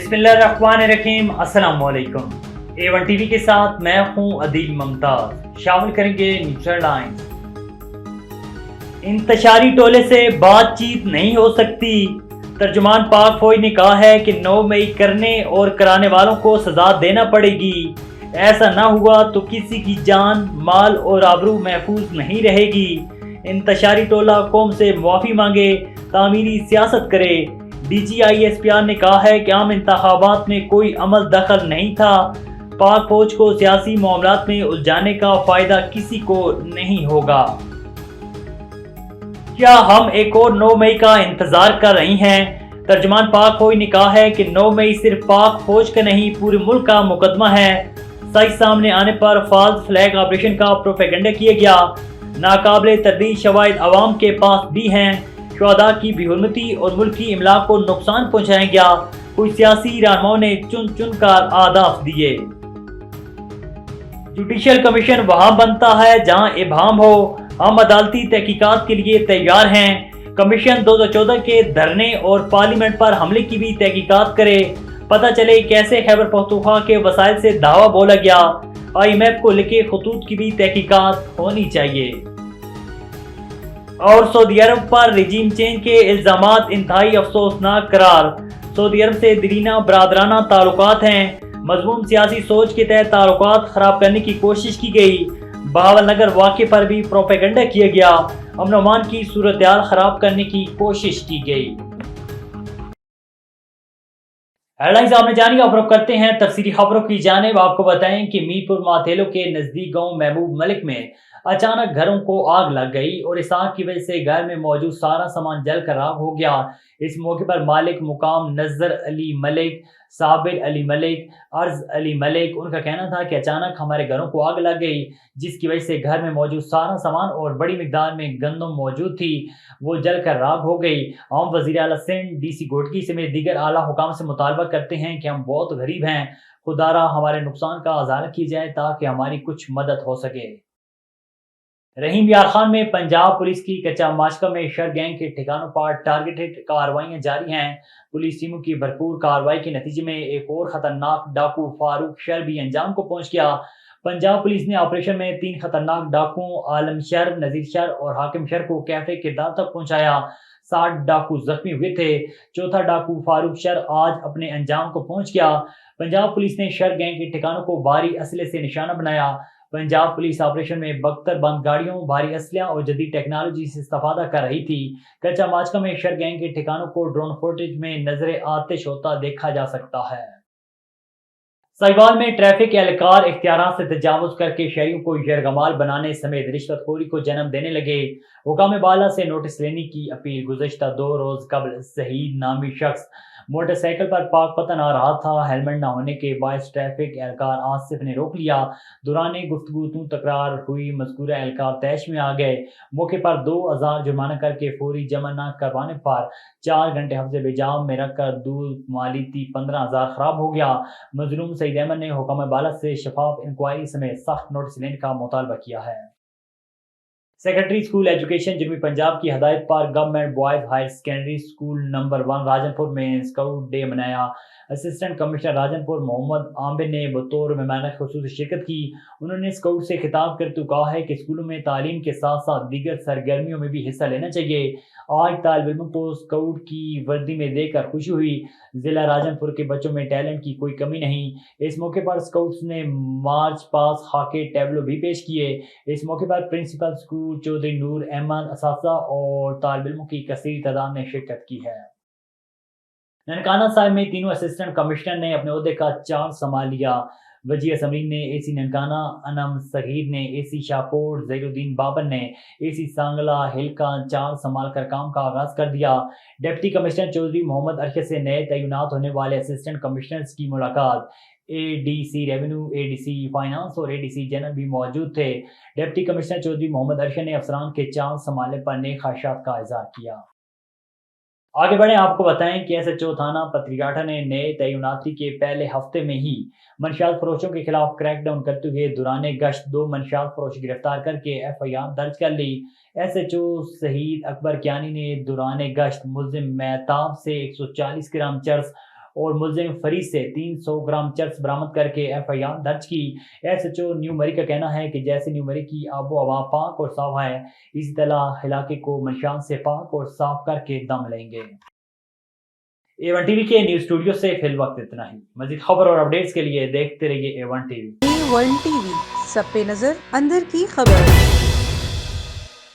बिस्मिल्लाहिर्रहमानिर्रहीम। अस्सलाम वालेकुम। A1 टीवी के साथ मैं हूं अदील मुमताज। शामिल करेंगे न्यूज़ हेडलाइंस। इंतशारी टोले से बातचीत नहीं हो सकती। तर्जुमान पाक फौज ने कहा है कि 9 मई करने और कराने वालों को सजा देना पड़ेगी। ऐसा ना हुआ तो किसी की जान, माल और आबरू महफूज नहीं रहेगी। इंतशारी टोला कौम से मुआफ़ी मांगे, तामीरी सियासत करे। DGISPR ने कहा है कि आम इंतखाबात में कोई अमल दखल नहीं था। पाक फौज को सियासी मामलात में उलझाने का फायदा किसी को नहीं होगा। क्या हम एक और 9 मई का इंतजार कर रही हैं? तर्जुमान पाक फौज ने कहा है कि 9 मई सिर्फ पाक फौज का नहीं, पूरे मुल्क का मुकदमा है। सच सामने आने पर फॉल्स फ्लैग ऑपरेशन का प्रोपेगेंडा किया गया। नाकाबिले तरदीद शवाहिद अवाम के पास भी हैं। शुहदा की बेहुरमती और मुल्क की इमलाक को नुकसान पहुंचाया गया। कुछ सियासी रहनुमाओं ने चुन चुन कर आदाफ दिए। जुडिशल कमीशन वहां बनता है जहां इबाहम हो। हम अदालती तहकीकात के लिए तैयार हैं। कमीशन 2014 के धरने और पार्लियामेंट पर हमले की भी तहकीकात करे। पता चले कैसे खैबर पख्तूनख्वा के वसाइल से दावा बोला गया। IMF को लिखे खतूत की भी तहकीकात होनी चाहिए। और सऊदी अरब पर रिजीम चेंज के इल्जामात इंतहाई अफसोसनाक करार। सऊदी अरब से दीरीना बरादराना ताल्लुकात हैं। मजमून सियासी सोच के तहत ताल्लुकात खराब करने की कोशिश की गई। बहावलनगर वाक़े पर भी प्रोपेगेंडा किया गया। अमन अमान की सूरत-ए-हाल खराब करने की कोशिश की गई। हेडलाइंस आपने जानी। अब रुख करते हैं तफसीली खबरों की जानिब। आपको बताएं कि मीरपुर माथेलो के नजदीक गांव महबूब मलिक में अचानक घरों को आग लग गई और इस आग की वजह से घर में मौजूद सारा सामान जलकर राख हो गया। इस मौके पर मालिक मुकाम नजर अली मलिक, साबिर अली मलिक, अर्ज अली मलिक, उनका कहना था कि अचानक हमारे घरों को आग लग गई, जिसकी वजह से घर में मौजूद सारा सामान और बड़ी मिकदार में गंदम मौजूद थी, वो जलकर राख हो गई। हम वज़ीर आला सिंध DC गोडकी समेत दीगर आला हुकाम से मुतालबा करते हैं कि हम बहुत गरीब हैं, खुदारा हमारे नुकसान का अज़ारा की जाए ताकि हमारी कुछ मदद हो सके। रहीम यार खान में पंजाब पुलिस की कच्चा माशका में शर गैंग के ठिकानों पर टारगेटेड कार्रवाइयां जारी हैं। पुलिस टीमों की भरपूर कार्रवाई के नतीजे में एक और खतरनाक डाकू फारूक शर भी अंजाम को पहुंच गया। पंजाब पुलिस ने ऑपरेशन में 3 खतरनाक डाकुओं आलम शर, नजीर शर और हाकिम शर को कैफे किरदार तक पहुंचाया। 60 डाकू जख्मी हुए थे। चौथा डाकू फारूक शर आज अपने अंजाम को पहुंच गया। पंजाब पुलिस ने शर गैंग के ठिकानों को भारी असले से निशाना बनाया। पंजाब पुलिस ऑपरेशन में बख्तर बंद गाड़ियों, भारी असलिया और जदीद टेक्नोलॉजी से इस्तेफादा कर रही थी। कच्चा माचका में शर गैंग के ठिकानों को ड्रोन फुटेज में नजर आतिश होता देखा जा सकता है। साहिवाल में ट्रैफिक एहलकार इख्तियारात से तजावुज करके शहरियों को यरगमाल बनाने समेत रिश्वतखोरी को जन्म देने लगे। हुकाम बाला से नोटिस लेने की अपील। गुज़श्ता 2 रोज कबल शहीद नामी शख्स मोटरसाइकिल पर पाक पतन आ रहा था। हेलमेट न होने के बायस ट्रैफिक एहलकार आसिफ ने रोक लिया। दौरान गुफ्तगू तू तकरार हुई। मज़कूरा एहलकार तैश में आ गए। मौके पर 2000 जुर्माना करके फौरी जमा न करवाने पर 4 घंटे हफ्ते बेजाम में रखकर दूध मालीती 15,000 खराब हो गया। मजलूम सईद अहमद ने हुकाम बाला से शफाफ इंक्वायरी समेत सख्त नोटिस लेने का मुतालबा किया है। सेक्रेटरी स्कूल एजुकेशन जनूबी पंजाब की हदायत पर government boys higher secondary school number 1 Rajanpur में स्काउट डे मनाया। असिस्टेंट कमिश्नर राजनपुर मोहम्मद आमिर ने बतौर मेहमान खुसूसी शिरकत की। उन्होंने स्काउट से खिताब करते हुए कहा है कि स्कूलों में तालीम के साथ साथ दीगर सरगर्मियों में भी हिस्सा लेना चाहिए। आज तालिब इल्मों को स्काउट की वर्दी में देखकर खुशी हुई। जिला राजनपुर के बच्चों में टैलेंट की कोई कमी नहीं। इस मौके पर स्काउट्स ने मार्च पास खाके टैबलो भी पेश किए। इस मौके पर प्रिंसिपल स्कूल चौधरी नूर अहमद, असातिज़ा और तालिब इल्मों की कसीर तादाद ने शिरकत की है। ननकाना साहिब में तीनों असिस्टेंट कमिश्नर ने अपने ओहदे का चार्ज संभाल लिया। वजी असम्बली ने AC ननकाना, अनम सगीर ने AC शाहकोट, ज़हीरुद्दीन बाबर ने AC सांगला हिल का चार्ज संभाल कर काम का आगाज कर दिया। डिप्टी कमिश्नर चौधरी मोहम्मद अरशद से नए तैनात होने वाले असिस्टेंट कमिश्नर्स की मुलाकात। ADC रेवेन्यू, ADC फाइनेंस और ADC जनरल भी मौजूद थे। डिप्टी कमिश्नर चौधरी मोहम्मद अरशद ने अफसरान के चार्ज संभालने पर नेक ख्वाहिशात का इज़हार किया। आगे बढ़े, आपको बताएं कि SHO थाना पत्रियाटा ने नए तैनाती के पहले हफ्ते में ही मनशियात फरोशों के खिलाफ क्रैकडाउन करते हुए दौरान गश्त 2 मनशियात फरोश गिरफ्तार करके FIR दर्ज कर ली। SHO शहीद अकबर कियानी ने दौरान गश्त मुल्जिम महताब से 140 ग्राम चरस اور ملزم فرید سے 300 گرام چرس برآمد کر کے FIR درج کی۔ SHO نیو مری کا کہنا ہے کہ جیسے نیو مری کی آب و ہوا پاک اور صاف ہے، اسی طرح علاقے کو منشیات سے پاک اور صاف کر کے دم لیں گے۔ A1 ٹی وی کے نیوز اسٹوڈیو سے فی الوقت اتنا ہی۔ مزید خبر اور اپڈیٹس کے لیے دیکھتے رہیے A1 T V. A1 T V, سب پہ نظر، اندر کی خبر۔